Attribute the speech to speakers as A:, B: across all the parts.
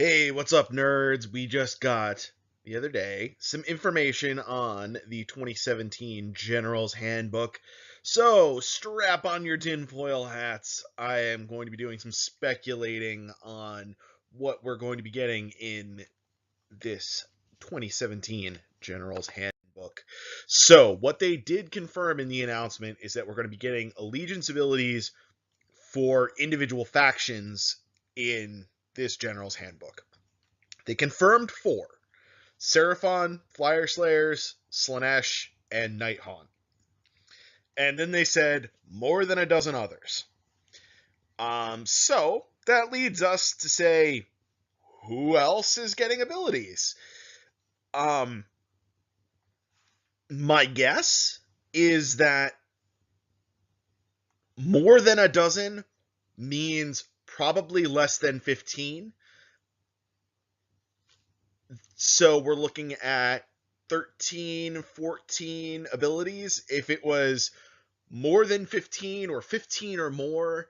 A: Hey, what's up, nerds? We just got the other day some information on the 2017 General's Handbook. So, strap on your tinfoil hats. I am going to be doing some speculating on what we're going to be getting in this 2017 General's Handbook. So, what they did confirm in the announcement is that we're going to be getting allegiance abilities for individual factions in this General's Handbook. They confirmed four: Seraphon, Flyer Slayers, Slaanesh, and Nighthaunt. And then they said more than a dozen others. So that leads us to say, who else is getting abilities? Um, my guess is that more than a dozen means probably less than 15. So we're looking at 13, 14 abilities. If it was more than 15 or 15 or more,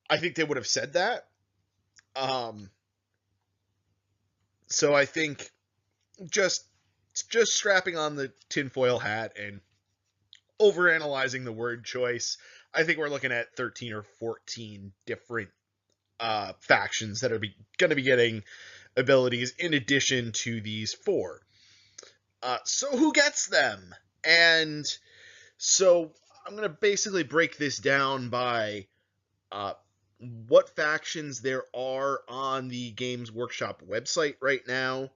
A: I think they would have said that. Um, so I think just strapping on the tinfoil hat and overanalyzing the word choice, I think we're looking at 13 or 14 different factions that are going to be getting abilities in addition to these four. So who gets them? And so I'm going to basically break this down by uh, what factions there are on the Games Workshop website right now,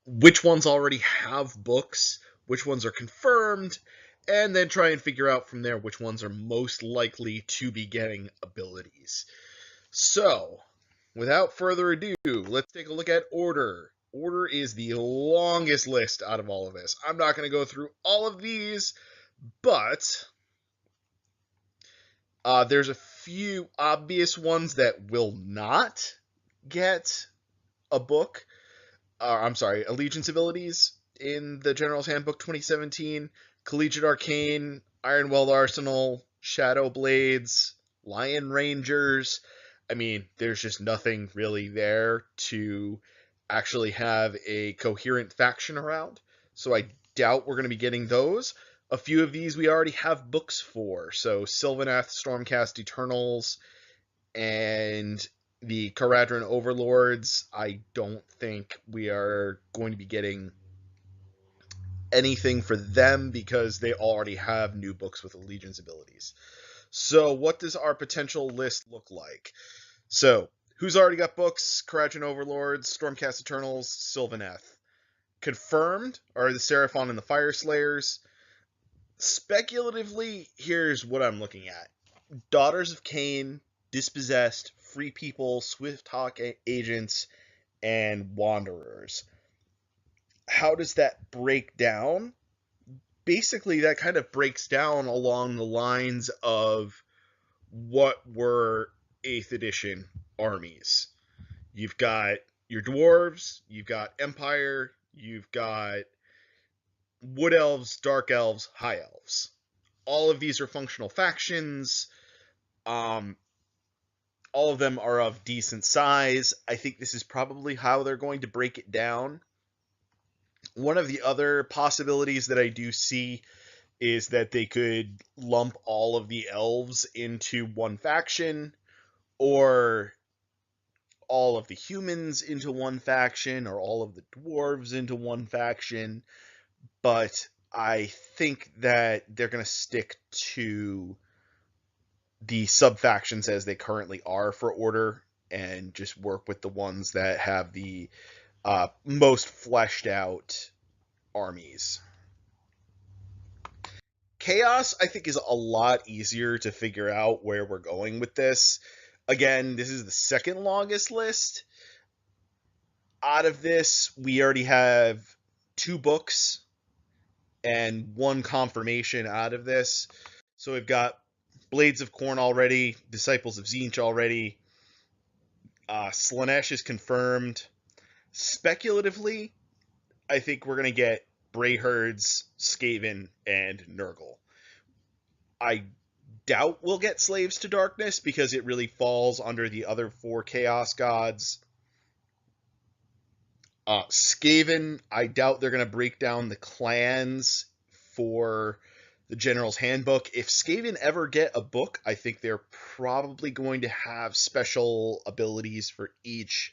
A: which ones already have books, which ones are confirmed, and then try and figure out from there which ones are most likely to be getting abilities. So, without further ado, let's take a look at Order. Order is the longest list out of all of this. I'm not going to go through all of these, but there's a few obvious ones that will not get a book. I'm sorry, allegiance abilities in the General's Handbook 2017. Collegiate Arcane, Ironwell Arsenal, Shadow Blades, Lion Rangers. I mean, there's just nothing really there to actually have a coherent faction around. So I doubt we're going to be getting those. A few of these we already have books for. So Sylvaneth, Stormcast Eternals, and the Caradron Overlords. I don't think we are going to be getting anything for them because they already have new books with Allegiance abilities. So what does our potential list look like? So, who's already got books? Caradron Overlords, Stormcast Eternals, Sylvaneth. Confirmed are the Seraphon and the Fire Slayers. Speculatively, here's what I'm looking at: Daughters of Cain, Dispossessed, Free People, Swift Hawk Agents, and Wanderers. How does that break down? Basically, that kind of breaks down along the lines of what were 8th edition armies. You've got your dwarves, you've got Empire, you've got Wood Elves, Dark Elves, High Elves. All of these are functional factions. Um, all of them are of decent size. I think this is probably how they're going to break it down. One of the other possibilities that I do see is that they could lump all of the elves into one faction, or all of the humans into one faction, or all of the dwarves into one faction. But I think that they're going to stick to the sub-factions as they currently are for Order and just work with the ones that have the most fleshed out armies. Chaos, I think, is a lot easier to figure out where we're going with this. Again, this is the second longest list. Out of this, we already have 2 books and 1 confirmation out of this. So we've got Blades of Khorne already, Disciples of Tzeentch already, Slaanesh is confirmed. Speculatively, I think we're going to get Brayherds, Skaven, and Nurgle. I doubt we'll get Slaves to Darkness because it really falls under the other 4 Chaos Gods. Skaven, I doubt they're going to break down the clans for the General's Handbook. If Skaven ever get a book, I think they're probably going to have special abilities for each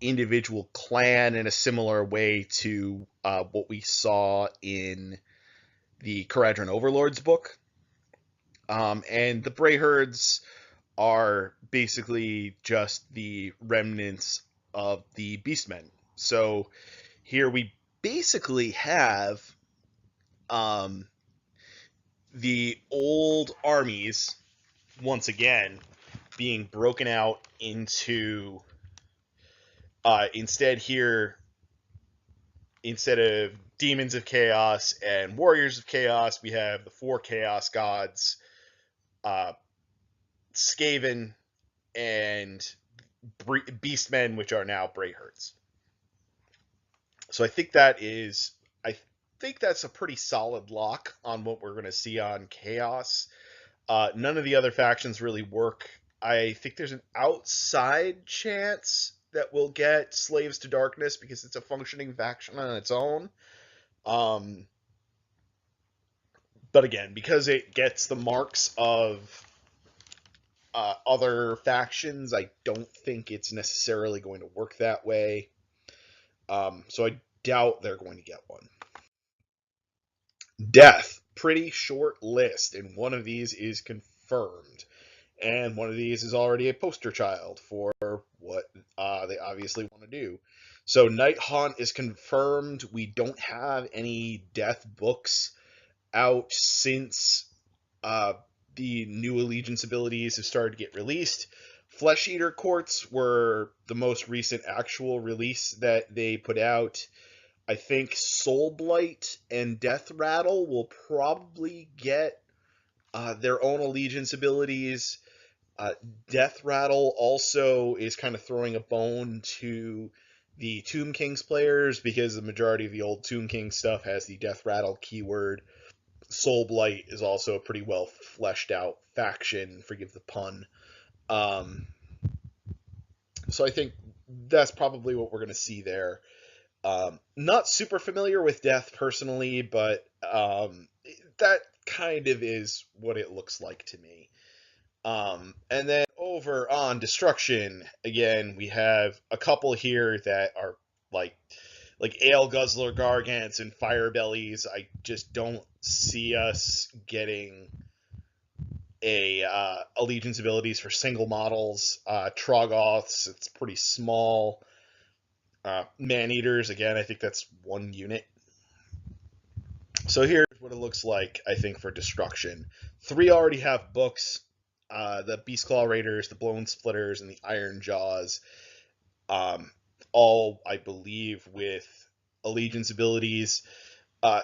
A: individual clan in a similar way to what we saw in the Caradhran Overlords book. And the Brayherds are basically just the remnants of the Beastmen. So here we basically have the old armies once again being broken out into instead of Demons of Chaos and Warriors of Chaos, we have the 4 Chaos Gods, Skaven, and Beastmen, which are now Brayherds. So I think that's a pretty solid lock on what we're going to see on Chaos. None of the other factions really work. I think there's an outside chance that we'll get Slaves to Darkness because it's a functioning faction on its own. But again, because it gets the marks of other factions, I don't think it's necessarily going to work that way. So I doubt they're going to get one. Death, pretty short list, and one of these is confirmed. And one of these is already a poster child for what they obviously want to do. So Nighthaunt is confirmed. We don't have any Death books out since the new Allegiance abilities have started to get released. Flesh Eater Courts were the most recent actual release that they put out. I think Soul Blight and Death Rattle will probably get their own Allegiance abilities. Death Rattle also is kind of throwing a bone to the Tomb Kings players because the majority of the old Tomb King stuff has the Death Rattle keyword. Soul Blight is also a pretty well fleshed out faction, forgive the pun. So I think that's probably what we're going to see there. Not super familiar with Death personally, but that kind of is what it looks like to me. And then over on Destruction, again, we have a couple here that are like Ale Guzzler Gargants and Firebellies. I just don't see us getting a Allegiance abilities for single models. Troggoths, it's pretty small. Man-Eaters, again, I think that's one unit. So here's what it looks like, I think, for Destruction. 3 already have books. The Beastclaw Raiders, the Blown Splitters, and the Iron Jaws. All, I believe, with Allegiance abilities.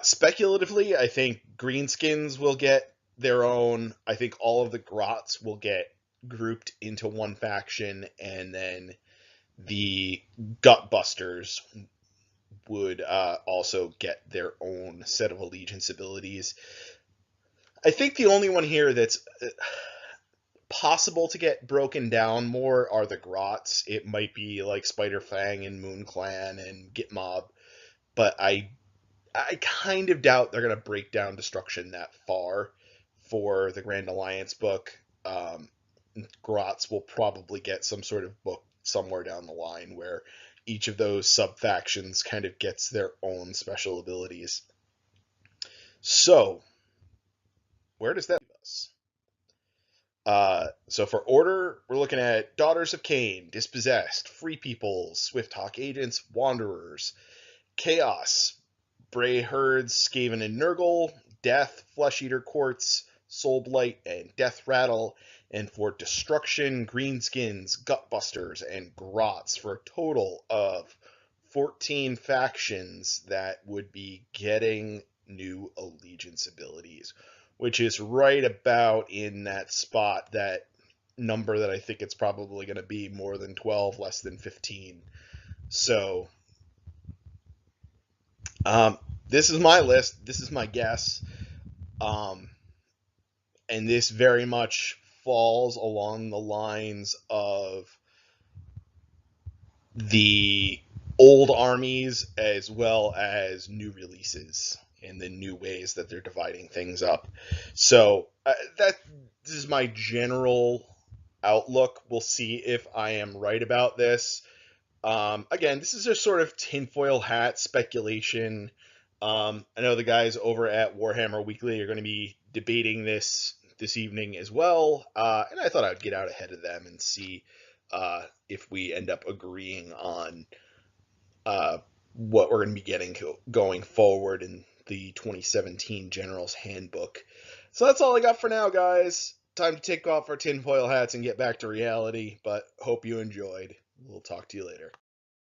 A: Speculatively, I think Greenskins will get their own. I think all of the Grots will get grouped into one faction, and then the Gutbusters would also get their own set of Allegiance abilities. I think the only one here that's possible to get broken down more are the Grots. It might be like Spider-Fang and Moon Clan and Gitmob, but I kind of doubt they're going to break down Destruction that far for the Grand Alliance book. Grots will probably get some sort of book somewhere down the line where each of those sub-factions kind of gets their own special abilities. So, where does that leave us? So for Order, we're looking at Daughters of Cain, Dispossessed, Free People, Swifthawk Agents, Wanderers. Chaos, Brayherds, Skaven and Nurgle. Death, Flesh Eater Courts, Soul Blight, and Death Rattle. And for Destruction, Greenskins, Gutbusters, and Grots, for a total of 14 factions that would be getting new Allegiance abilities, which is right about in that spot, that number that I think it's probably going to be more than 12, less than 15. So, this is my list. This is my guess. And this very much falls along the lines of the old armies as well as new releases and the new ways that they're dividing things up. So that this is my general outlook. We'll see if I am right about this. Again, this is just sort of tinfoil hat speculation. I know the guys over at Warhammer Weekly are going to be debating this evening as well, and I thought I'd get out ahead of them and see if we end up agreeing on what we're going to be getting going forward in the 2017 General's Handbook. So that's all I got for now, guys. Time to take off our tinfoil hats and get back to reality, but hope you enjoyed. We'll talk to you later.